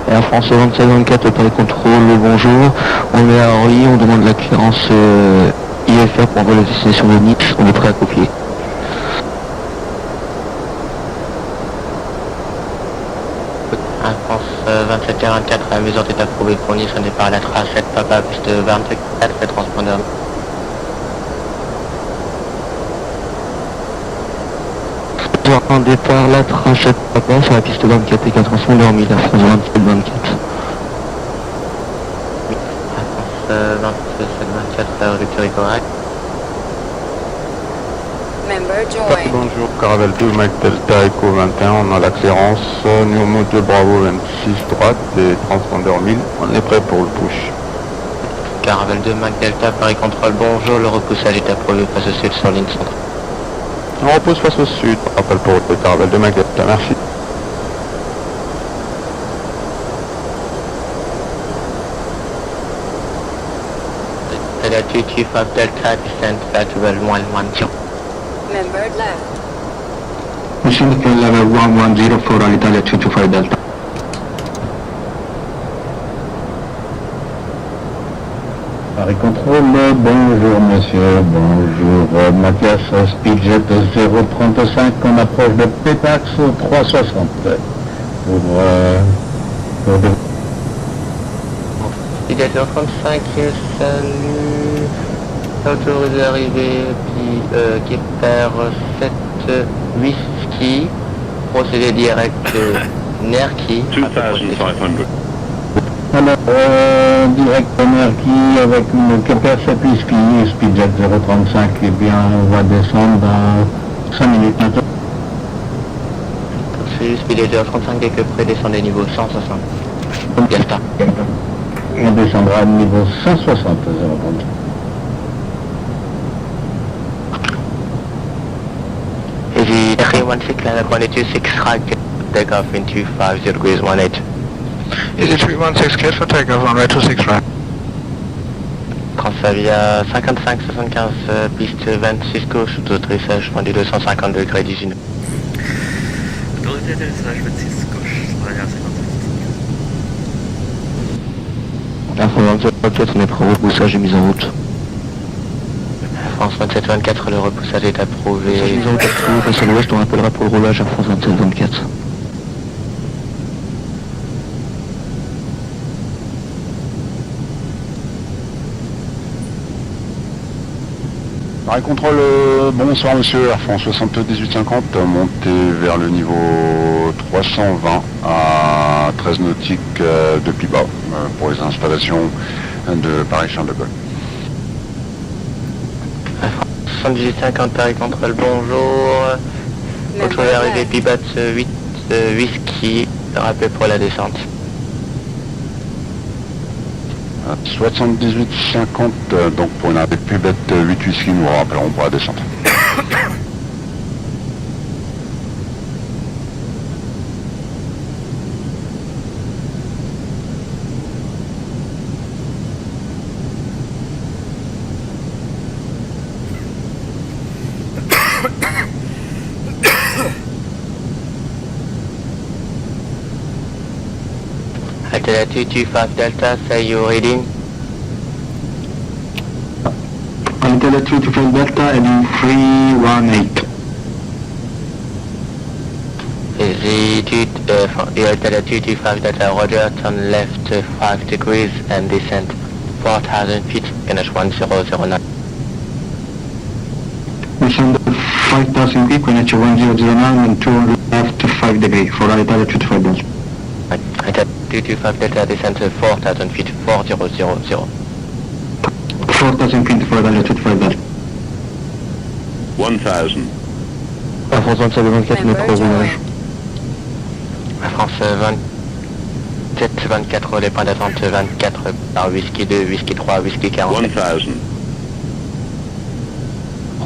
Air France 2724, Paris Contrôle, bonjour. On est à Orly, on demande la clearance IFR pour envoyer la destination de Nice, on est prêt à copier. Air France 2724, la mesure est approuvée pour Nice, on est par la trace 7 Papa, piste 24, fait transpondeur. Un départ, la trace 7 Papa sur la piste 24 et 4 transpondeur 1000, Air France 2724. Air France 2724, la rupture est correcte. Member join. Bonjour, Caravelle 2, Mike Delta Echo 21, on a la clearance, New Module Bravo 26 droite et transpondeur 1000, on est prêt pour le push. Caravelle 2, Mac Delta, Paris Contrôle, bonjour, le repoussage est approuvé face au sud sur ligne centrale. On repousse face au sud, rappel pour le Caravelle 2, Mike Delta, merci. Delta 225 Delta, descent back to level 110. Member left. Mission level 110 for Alitalia 225 Delta. Paris Contrôle, bonjour monsieur, bonjour Mathias, Speedjet 035, on approche de Pétax 360 pour de... Il est 035, salut, autorisé d'arriver, puis qui perd 7 whisky, procédé direct Nerki. 2500. Alors, direct Nerki avec une Keper 7 Whisky, Speedjet 035, eh bien on va descendre dans 5 minutes maintenant. Speedjet 035, dès que près, descendez niveau 160. Delta. On descendra à niveau 160, 035. Heavy 316, land up 126, right, take off in 250 degrees 18. Easy 316, clear for takeoff, runway 26 right. Transavia 55-75, piste 26 gauche, auto-atterrissage, rendu 250 degrés 19. Autorisé d'atterrissage 26 gauche, Transavia 55. Air France 2724, on est prêt au repoussage et mise en route. Air France 2724, le repoussage est approuvé. Mise en route approuvé, face à l'ouest, on rappellera pour le roulage Air France 2724. Paris Contrôle, bonsoir monsieur, Air France 7850, montez vers le niveau 320 à 13 nautiques de Piba pour les installations de Paris-Charles de Gaulle. Air France 7850, Paris Contrôle, bonjour. Autorisé d'arriver, Pibat 8 whisky, rappel pour la descente. 78-50, donc pour une arrivée plus bête 8 whisky, nous rappellerons pour la descente. Delta 225 Delta, say your reading. Alitalia 225 Delta, heading 318. Delta 225 Delta, roger, turn left 5 degrees and descend 4,000 feet, NH 1009. Mission 5000 feet, QNH 1009 and 200 left 5 degrees for Alitalia 225 Delta. Delta 225 Delta, descend to 4,000 feet, 4000. 4000 feet for Alitalia 225 Delta. 1000. Air France 2724, on est prêt au roulage. Air France 2724, les points d'attente 24 par whisky 2, whisky 3, whisky 40. 1000.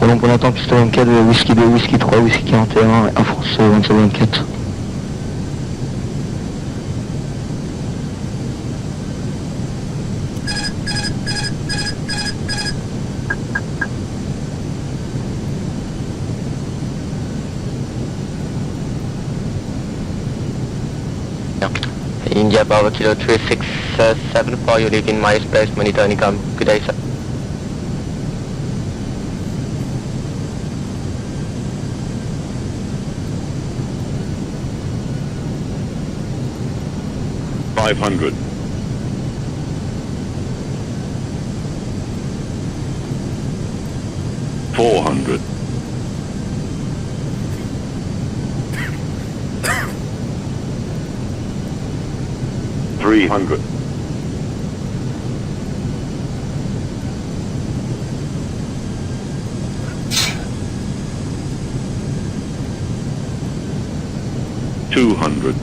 Roland pour l'attente, piste 24, whisky 2, whisky 3, whisky 41, Air France 2724. India Bravo Kilo 3674, you live in Myers Place, monitor Unicom. Good day, sir. $500. $400. $300. $200.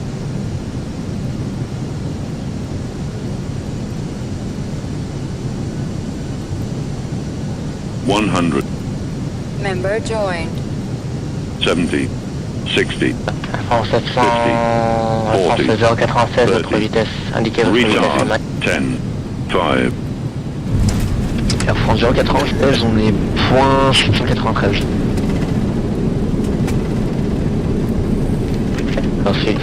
$100. Member joined. 70. 60. France 700, France 096, votre vitesse, indiquez votre vitesse. Retard. 10. 5. Air France 096, on est point 693. Ensuite,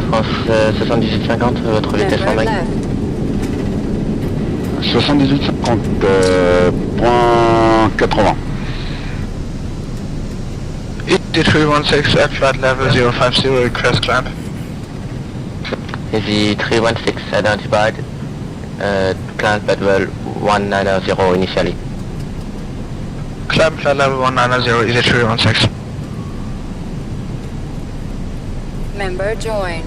France 7850, votre vitesse en Member main. left. 78,50. Point 80. 8316 at flight level 050, request clamp. Easy 316 identified, clamp at well 190 initially. Clamp flight level 190, easy 316. Member joined.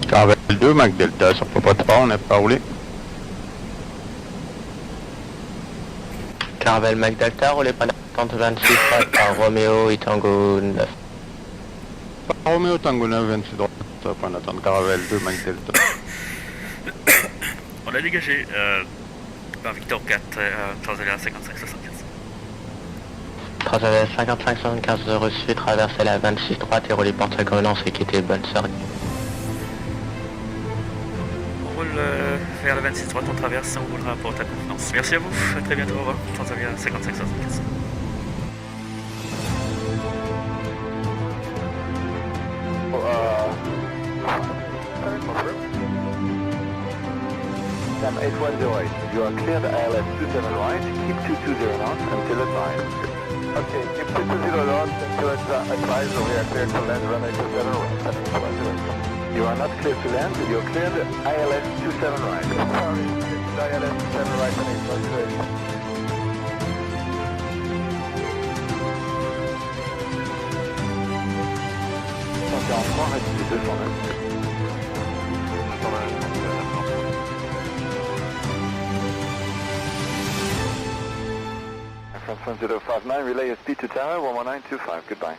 Caravelle 2, Mac Delta, sur Papa 3, on n'est pas roulé. Caravelle Mac Delta, roulez pas d'attente 26 par Romeo et Tango 9. Romeo Tango 9, 26 droite, point d'attente, Caravelle 2, Mac Delta. On a dégagé par Victor 4, Transavia 5575. Transavia 5575 reçu, traversez la 26 droite et roulez porte Grelance et quittez bonne soirée. On roule vers la 26 droite, on traverse, on roulera pour ta confiance. Merci à vous, à très bientôt, au revoir. Transavia 5575. Cam 8108, you are cleared ILS 27 right, keep 220 knots until advised. Okay, keep 220 knots until advised, we are cleared to land runway 27 right, heading to 108. You are not cleared to land, you are cleared ILS 27 right. Sorry, it's ILS 27 right, heading to 108. France 1059, relay your speed to tower 11925, goodbye.